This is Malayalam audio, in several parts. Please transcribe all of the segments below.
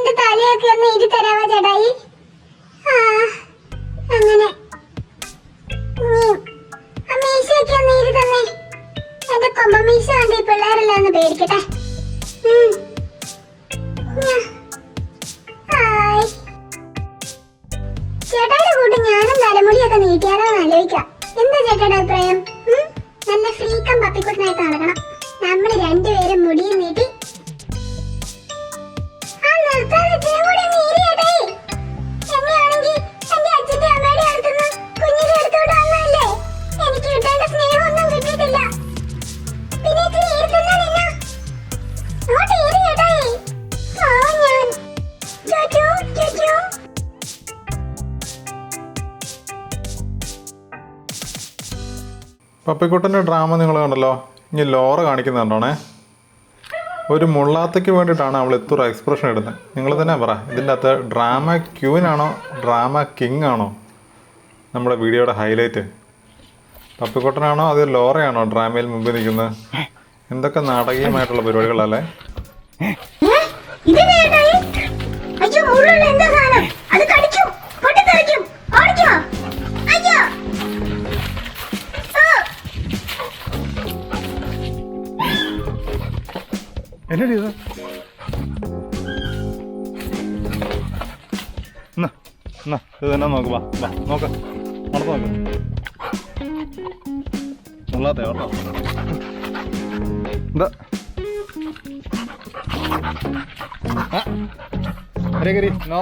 എന്റെ തലയൊക്കെ ഒന്ന് ഇരി തരാവാ ചേട്ടായി. അങ്ങനെ മീശയൊക്കെ ഒന്ന് ഇരി തന്നെ. എന്റെ കൊമ്പ മീശ കണ്ട് ഈ പിള്ളേരെല്ലാം ഒന്ന് പേടിക്കട്ടെ. ചേട്ടായുടെ കൂട്ട് ഞാനും തലമുടിയൊക്കെ നീട്ടിയാലോ എന്ന് ആലോചിക്കാം. എന്താ ചേട്ടായുടെ അഭിപ്രായം? നല്ല ഫ്രീക്കം പപ്പിക്കുട്ടനായിട്ട് നടക്കണം. നമ്മൾ രണ്ടുപേരും മുടിയും നീട്ടി പപ്പിക്കുട്ടൻ്റെ ഡ്രാമ നിങ്ങൾ കണ്ടല്ലോ. ഇനി ലോറ കാണിക്കുന്നുണ്ടോണേ. ഒരു മുള്ളാത്തയ്ക്ക് വേണ്ടിയിട്ടാണ് അവൾ ഇത്ര എക്സ്പ്രഷൻ ഇടുന്നത്. നിങ്ങൾ തന്നെ പറ, ഇതിൻ്റെ അകത്ത് ഡ്രാമ ക്യൂനാണോ ഡ്രാമ കിങ് ആണോ നമ്മുടെ വീഡിയോയുടെ ഹൈലൈറ്റ്? പപ്പിക്കുട്ടനാണോ അത് ലോറയാണോ ഡ്രാമയിൽ മുമ്പിൽ നിൽക്കുന്നത്? എന്തൊക്കെ നാടകീയമായിട്ടുള്ള പരിപാടികളല്ലേ. എന്നടി ഇത്? ഇത് തന്നെ നോക്ക്. വാ വാ നോക്ക്, നടത്ത് നോക്ക്. മുള്ളാത്ത കേട്ടോ. എന്താ കരി നോ.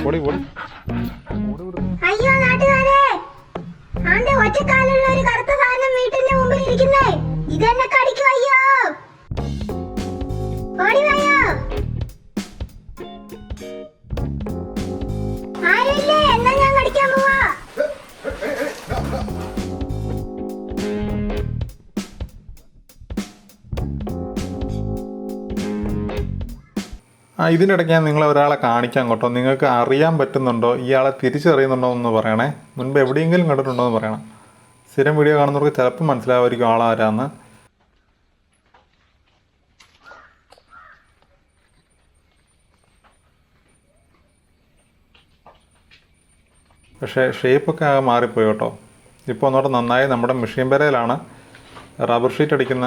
ഓടി ഓടി. അയ്യോ നാട്ടുകാരെ, ആണ്ടെ ഒറ്റക്കാലുള്ള ഒരു കറുത്ത സാധനം വീട്ടിന്റെ മുമ്പിൽ ഇരിക്കുന്നേ. ഇതെന്നെ കടിക്കും. അയ്യോ ഓടി വായോ. ആരില്ലേ? എന്നാ ഞാൻ കടിക്കാൻ പോവാ. ഇതിൻ്റെ ഇടയ്ക്ക് ഞാൻ നിങ്ങളെ ഒരാളെ കാണിക്കാൻ കേട്ടോ. നിങ്ങൾക്ക് അറിയാൻ പറ്റുന്നുണ്ടോ, ഇയാളെ തിരിച്ചറിയുന്നുണ്ടോ എന്ന് പറയണേ. മുൻപ് എവിടെയെങ്കിലും കണ്ടിട്ടുണ്ടോ എന്ന് പറയണം. സ്ഥിരം വീഡിയോ കാണുന്നവർക്ക് ചിലപ്പോൾ മനസ്സിലാവുമായിരിക്കും ആളാരാന്ന്. പക്ഷേ ഷേപ്പൊക്കെ ആകെ മാറിപ്പോയി കേട്ടോ. ഇപ്പോൾ ഒന്നുകൂടെ നന്നായി. നമ്മുടെ മെഷീൻ പെരയിലാണ് റബ്ബർ ഷീറ്റ് അടിക്കുന്ന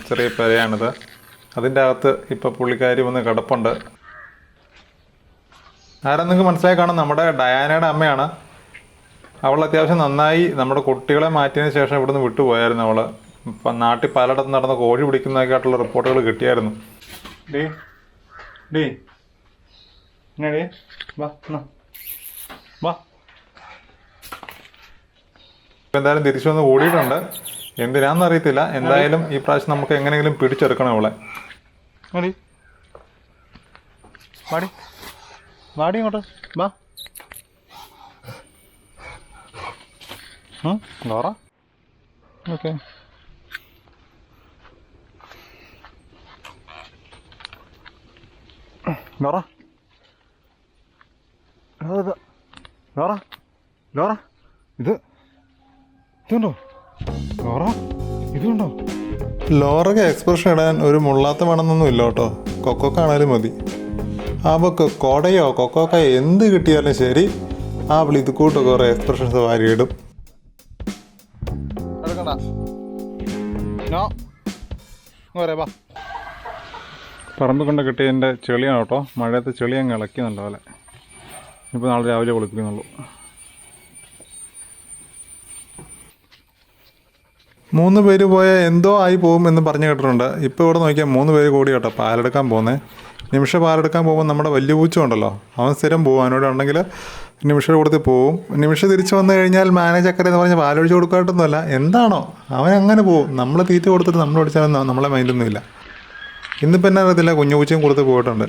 ചെറിയ പെരയാണിത്. അതിൻ്റെ അകത്ത് ഇപ്പോൾ പുള്ളിക്കാരി വന്ന് കിടപ്പുണ്ട്. ആരാ നിങ്ങൾക്ക് മനസ്സിലായി കാണും, നമ്മുടെ ഡയാനയുടെ അമ്മയാണ്. അവൾ അത്യാവശ്യം നന്നായി നമ്മുടെ കുട്ടികളെ മാറ്റിയതിന് ശേഷം ഇവിടുന്ന് വിട്ടുപോയായിരുന്നു. അവൾ ഇപ്പം നാട്ടിൽ പലയിടത്തും നടന്ന കോഴി പിടിക്കുന്നതൊക്കെയായിട്ടുള്ള റിപ്പോർട്ടുകൾ കിട്ടിയായിരുന്നു. ഡീ ഡീ എന്നാ ഡീ വാ വാ. എന്തായാലും തിരിച്ചു വന്ന് കൂടിയിട്ടുണ്ട്. എന്തിനാണെന്നറിയത്തില്ല. എന്തായാലും ഈ പ്രാവശ്യം നമുക്ക് എങ്ങനെയെങ്കിലും പിടിച്ചെടുക്കണം അവളെ. മതി വാടി വാടി ഇങ്ങോട്ട് വാ. Laura okay. Laura Laura Laura ഇതുണ്ടോ ലോറ? ഇതുണ്ടോ? ലോറയ്ക്ക് എക്സ്പ്രഷൻ ഇടാൻ ഒരു മുള്ളാത്ത വേണമെന്നൊന്നും ഇല്ല കേട്ടോ. കൊക്കോക്കാണേലും മതി. അപ്പോൾ കൊടയോ കൊക്കോക്കയോ എന്ത് കിട്ടിയാലും ശരി, ആ വിളി ഇത് കൂട്ടൊക്കെ കുറേ എക്സ്പ്രഷൻസ് വാരിയിടും. പറമ്പ് കൊണ്ട് കിട്ടിയതിൻ്റെ ചെളിയാണ് കേട്ടോ. മഴയത്ത് ചെളി അങ്ങ് ഇളക്കുന്നുണ്ടാവില്ല. ഇപ്പോൾ നാളെ രാവിലെ കുളിപ്പിക്കുന്നുള്ളൂ. 3 പേര് പോയാൽ എന്തോ ആയി പോകും എന്ന് പറഞ്ഞു കേട്ടിട്ടുണ്ട്. ഇപ്പോൾ ഇവിടെ നോക്കിയാൽ 3 പേര് കൂടി കേട്ടോ പാലെടുക്കാൻ പോകുന്നത്. നിമിഷ പാലെടുക്കാൻ പോകുമ്പോൾ നമ്മുടെ വലിയ പൂച്ച ഉണ്ടല്ലോ, അവൻ സ്ഥിരം പോകും. അവനോട് ഉണ്ടെങ്കിൽ നിമിഷയുടെ കൂടത്തിൽ പോവും. നിമിഷ തിരിച്ചു വന്നു കഴിഞ്ഞാൽ മാനേജക്കര എന്ന് പറഞ്ഞാൽ പാലൊഴിച്ച് കൊടുക്കാട്ടൊന്നുമല്ല, എന്താണോ അവൻ അങ്ങനെ പോവും. നമ്മൾ തീറ്റ കൊടുത്തിട്ട് നമ്മൾ ഓടിച്ചാലൊന്നും നമ്മളെ മൈൻഡൊന്നുമില്ല. ഇന്നിപ്പോൾ എന്നെ അറിയത്തില്ല, കുഞ്ഞു പൂച്ചയും കൊടുത്ത് പോയിട്ടുണ്ട്.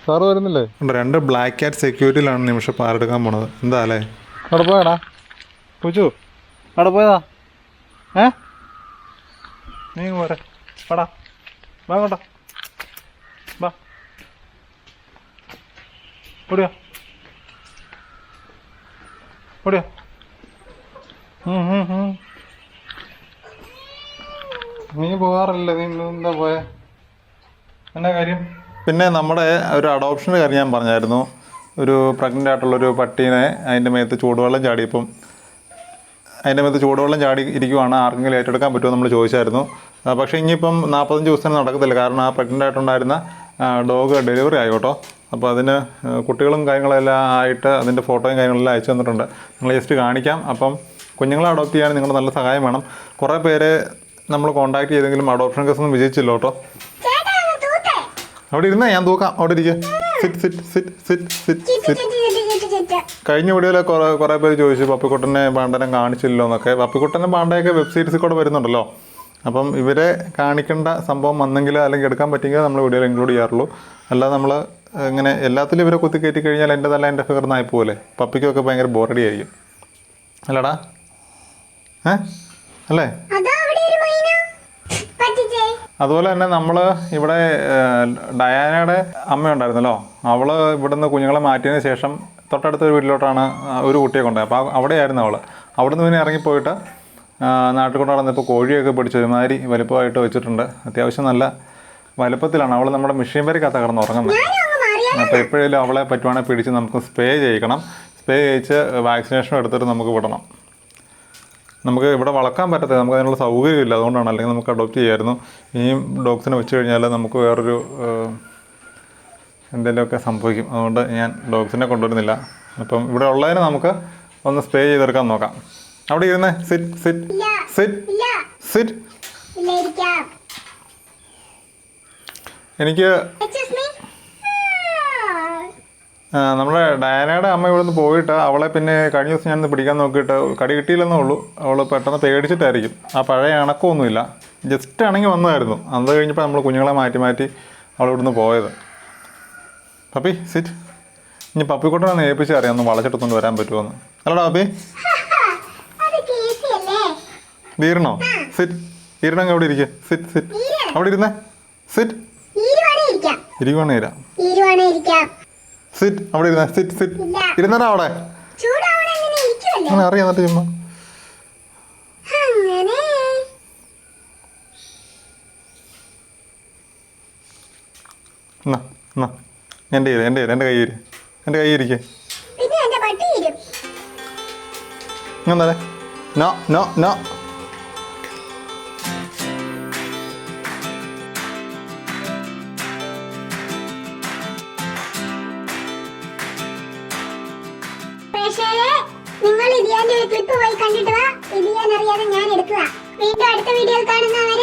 സാറ് വരുന്നില്ലേ? 2 ബ്ലാക്ക് ക്യാറ്റ് സെക്യൂരിറ്റിയിലാണ് നിമിഷ പാലെടുക്കാൻ പോണത്. എന്താ അല്ലേ? അവിടെ പോയടാ പൂച്ചു, അവിടെ പോയതാ? നീ പോരെ പടാ, വാ കൊണ്ടാ വാ. ഓടിയോ ഓടിയോ. നീ പോകാറില്ല, നീ എന്താ പോയെ? എന്നാ കാര്യം? പിന്നെ നമ്മുടെ ഒരു അഡോപ്ഷൻ്റെ കാര്യം ഞാൻ പറഞ്ഞായിരുന്നു. ഒരു പ്രഗ്നൻ്റ് ആയിട്ടുള്ളൊരു പട്ടീനെ അതിൻ്റെ മേത്ത് ചൂടുവെള്ളം ചാടിയപ്പം ചാടി ഇരിക്കുവാണ്, ആർക്കെങ്കിലും ഏറ്റെടുക്കാൻ പറ്റുമോ നമ്മൾ ചോദിച്ചായിരുന്നു. പക്ഷേ ഇനിയിപ്പം 45 ദിവസത്തിന് നടക്കത്തില്ല, കാരണം ആ പ്രഗ്നൻ്റ് ആയിട്ടുണ്ടായിരുന്ന ഡോഗ് ഡെലിവറി ആയി കേട്ടോ. അപ്പോൾ അതിന് കുട്ടികളും കാര്യങ്ങളെല്ലാം ആയിട്ട് അതിൻ്റെ ഫോട്ടോയും കാര്യങ്ങളെല്ലാം അയച്ചു തന്നിട്ടുണ്ട്. നിങ്ങൾ ജസ്റ്റ് കാണിക്കാം. അപ്പം കുഞ്ഞുങ്ങളെ അഡോപ്റ്റ് ചെയ്യാൻ നിങ്ങളുടെ നല്ല സഹായം വേണം. കുറേ പേര് നമ്മൾ കോൺടാക്ട് ചെയ്തെങ്കിലും അഡോപ്ഷൻ കേസൊന്നും വിജയിച്ചില്ല കേട്ടോ. അവിടെ ഇരുന്നേ, ഞാൻ തൂക്കാം. അവിടെ ഇരിക്കുക. Sit sit sit sit sit sit. കഴിഞ്ഞ വീഡിയോയിൽ കുറേ പേര് ചോദിച്ചു പപ്പിക്കുട്ടനെ പാണ്ടനെ കാണിച്ചില്ലല്ലോ എന്നൊക്കെ. പപ്പിക്കുട്ടനെ പാണ്ടയൊക്കെ വെബ് സീരീസിൽ കൂടെ വരുന്നുണ്ടല്ലോ. അപ്പം ഇവരെ കാണിക്കേണ്ട സംഭവം വന്നെങ്കിൽ അല്ലെങ്കിൽ എടുക്കാൻ പറ്റിയെങ്കിൽ നമ്മൾ വീഡിയോയിൽ ഇൻക്ലൂഡ് ചെയ്യാറുള്ളൂ. അല്ലാതെ നമ്മൾ ഇങ്ങനെ എല്ലാത്തിലും ഇവരെ കുത്തി കയറ്റി കഴിഞ്ഞാൽ എൻ്റെ തല എൻ്റെ ഫിഗറിനായി പോലെ പപ്പിക്കൊക്കെ ഭയങ്കര ബോറടി ആയിരിക്കും. അല്ലടാ? അല്ലേ? അതുപോലെ തന്നെ നമ്മൾ ഇവിടെ ഡയാനയുടെ അമ്മയുണ്ടായിരുന്നല്ലോ, അവൾ ഇവിടുന്ന് കുഞ്ഞുങ്ങളെ മാറ്റിയതിന് ശേഷം തൊട്ടടുത്തൊരു വീട്ടിലോട്ടാണ് ഒരു കുട്ടിയെ കൊണ്ടുപോയത്. അപ്പോൾ അവിടെയായിരുന്നു അവൾ. അവിടുന്ന് പിന്നെ ഇറങ്ങിപ്പോയിട്ട് നാട്ടിൽ കൊണ്ട് നടന്നപ്പോൾ കോഴിയൊക്കെ പിടിച്ച് ഒരുമാതിരി വലുപ്പമായിട്ട് വെച്ചിട്ടുണ്ട്. അത്യാവശ്യം നല്ല വലുപ്പത്തിലാണ്. അവൾ നമ്മുടെ മെഷീൻ വരയ്ക്കകത്ത് കിടന്ന് ഉറങ്ങുന്നത്. അപ്പോൾ എപ്പോഴേലും അവളെ പറ്റുവാണെങ്കിൽ പിടിച്ച് നമുക്ക് സ്പ്രേ ചെയ്യിക്കണം. സ്പ്രേ ചെയ്യിച്ച് വാക്സിനേഷൻ എടുത്തിട്ട് നമുക്ക് വിടണം. നമുക്ക് ഇവിടെ വളർക്കാൻ പറ്റത്തില്ല, നമുക്ക് അതിനുള്ള സൗകര്യമില്ല. അതുകൊണ്ടാണ്, അല്ലെങ്കിൽ നമുക്ക് അഡോപ്റ്റ് ചെയ്യായിരുന്നു. ഇനിയും ഡോഗ്സിനെ വെച്ച് കഴിഞ്ഞാൽ നമുക്ക് വേറൊരു എന്തെങ്കിലുമൊക്കെ സംഭവിക്കും. അതുകൊണ്ട് ഞാൻ ഡോഗ്സിനെ കൊണ്ടുവരുന്നില്ല. അപ്പം ഇവിടെ ഉള്ളതിന് നമുക്ക് ഒന്ന് സ്പ്രേ ചെയ്തെടുക്കാൻ നോക്കാം. അവിടെ ഇരുന്നേ. Sit sit sit sit. എനിക്ക് നമ്മുടെ ഡയാനയുടെ അമ്മ ഇവിടെ നിന്ന് പോയിട്ട് അവളെ പിന്നെ കഴിഞ്ഞ ദിവസം ഞാനിന്ന് പിടിക്കാൻ നോക്കിയിട്ട് കടി കിട്ടിയില്ലെന്നേ ഉള്ളൂ. അവൾ പെട്ടെന്ന് പേടിച്ചിട്ടായിരിക്കും. ആ പഴയ ഇണക്കമൊന്നുമില്ല, ജസ്റ്റ് ആണെങ്കിൽ വന്നതായിരുന്നു. അത് കഴിഞ്ഞപ്പോൾ നമ്മൾ കുഞ്ഞുങ്ങളെ മാറ്റി അവൾ ഇവിടുന്ന് പോയത്. Puppy sit. ഇനി പപ്പിക്കുട്ടനെ ഏൽപ്പിച്ച് അറിയാം ഒന്ന് വളച്ചെടുത്തുകൊണ്ട് വരാൻ പറ്റുമോന്ന്. അല്ലടാ പപ്പി? വീരണോ? സിറ്റ്. വീരണങ്ങ് അവിടെ ഇരിക്കുക. Sit sit. അവിടെ ഇരുന്നേ. സിറ്റ്. ഇരിക്കുവാണേ ഇരാം. സിറ്റ്. അവിടെ ഇരുന്നേ. Sit sit. ഇരുന്നടാ അവിടെ. അങ്ങനെ അറിയാം. എന്നിട്ട് ചുമ്മാ എൻ്റെ കൈ ഇരിക്കേ. ഇങ്ങനെ നോ നോ നോ. നിങ്ങൾ ഇതിയാന്റെ ഒരു ക്ലിപ്പ് പോയി കണ്ടിട്ട് വാ. ഇതിയാൻ അറിയാതെ ഞാൻ എടുക്കുക. വീണ്ടും അടുത്ത വീഡിയോയിൽ കാണുന്നവരെ